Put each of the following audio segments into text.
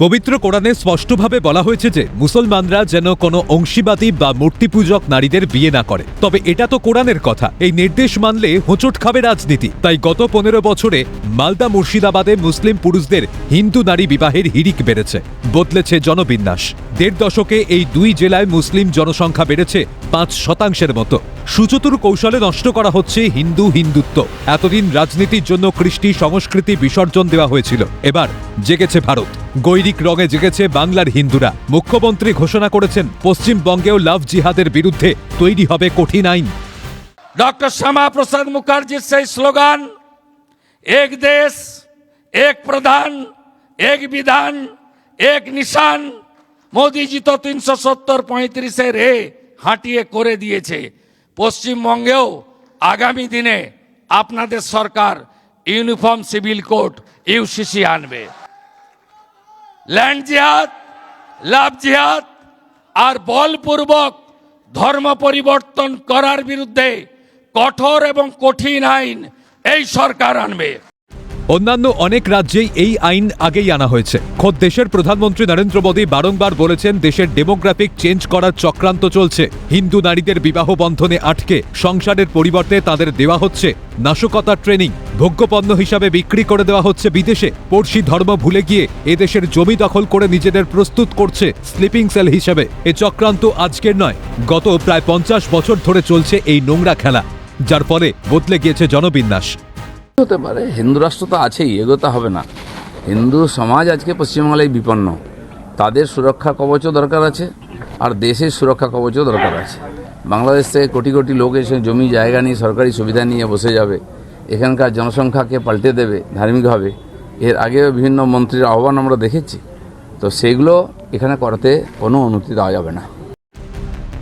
পবিত্র কোরআনে স্পষ্টভাবে বলা হয়েছে যে মুসলমানরা যেন কোনো অংশীবাদী বা মূর্তিপূজক নারীদের বিয়ে না করে। তবে এটা তো কোরআনের কথা, এই নির্দেশ মানলে হোঁচট খাবে রাজনীতি। তাই গত 15 বছরে মালদা মুর্শিদাবাদে মুসলিম পুরুষদের হিন্দু নারী বিবাহের হিড়িক বেড়েছে, বদলেছে জনবিন্যাস। 1.5 দশকে এই দুই জেলায় মুসলিম জনসংখ্যা বেড়েছে 5% মতো। সুচতুর কৌশলে নষ্ট করা হচ্ছে হিন্দুত্ব। এতদিন রাজনীতির জন্য কৃষ্টি সংস্কৃতি বিসর্জন দেওয়া হয়েছিল, এবার জেগেছে ভারত। গৈরিক রঙে জেগেছে বাংলার হিন্দুরা। মুখ্যমন্ত্রী ঘোষণা করেছেন পশ্চিমবঙ্গেও লাভ জিহাদের বিরুদ্ধে তৈরি হবে কঠিন আইন। डॉक्टर श्यामा प्रसाद मुखर्जी से स्लोगान एक देश एक प्रधान एक विधान एक निशान मोदी जी तो 370-35 रे হাঁটিয়ে করে দিয়েছে। পশ্চিমবঙ্গেও আগামী দিনে আপনাদের সরকার ইউনিফর্ম সিভিল কোড ইউসিসি আনবে। ল্যান্ড জিহাদ, লাভ জিহাদ আর বলপূর্বক ধর্ম পরিবর্তন করার বিরুদ্ধে কঠোর এবং কঠিন আইন এই সরকার আনবে। অন্যান্য অনেক রাজ্যেই এই আইন আগেই আনা হয়েছে। খোদ দেশের প্রধানমন্ত্রী নরেন্দ্র মোদী বারংবার বলেছেন দেশের ডেমোগ্রাফিক চেঞ্জ করার চক্রান্ত চলছে। হিন্দু নারীদের বিবাহ বন্ধনে আটকে সংসারের পরিবর্তে তাদের দেওয়া হচ্ছে নাশকতার ট্রেনিং, ভোগ্যপণ্য হিসাবে বিক্রি করে দেওয়া হচ্ছে বিদেশে। পড়শি ধর্ম ভুলে গিয়ে এদেশের জমি দখল করে নিজেদের প্রস্তুত করছে স্লিপিং সেল হিসাবে। এ চক্রান্ত আজকের নয়, গত প্রায় 50 বছর ধরে চলছে এই নোংরা খেলা, যার ফলে বদলে গিয়েছে জনবিন্যাস। হতে পারে হিন্দু রাষ্ট্র তো আছেই, এগোতে হবে না। হিন্দু সমাজ আজকে পশ্চিমবাংলায় বিপন্ন, তাদের সুরক্ষা কবচও দরকার আছে আর দেশের সুরক্ষা কবচও দরকার আছে। বাংলাদেশ থেকে কোটি কোটি লোক এসে জমি জায়গা নিয়ে সরকারি সুবিধা নিয়ে বসে যাবে, এখানকার জনসংখ্যাকে পাল্টে দেবে ধার্মিকভাবে। এর আগেও বিভিন্ন মন্ত্রীর আহ্বান আমরা দেখেছি, তো সেগুলো এখানে করতে কোনো অনুমতি দেওয়া যাবে না।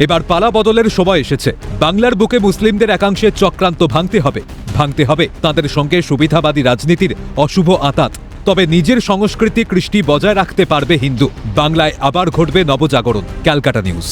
এবার পালা বদলের সময় এসেছে। বাংলার বুকে মুসলিমদের একাংশের চক্রান্ত ভাঙতে হবে তাদের সঙ্গে সুবিধাবাদী রাজনীতির অশুভ আঁতাত। তবে নিজের সংস্কৃতি কৃষ্টি বজায় রাখতে পারবে হিন্দু। বাংলায় আবার ঘটবে নবজাগরণ। ক্যালকাটা নিউজ।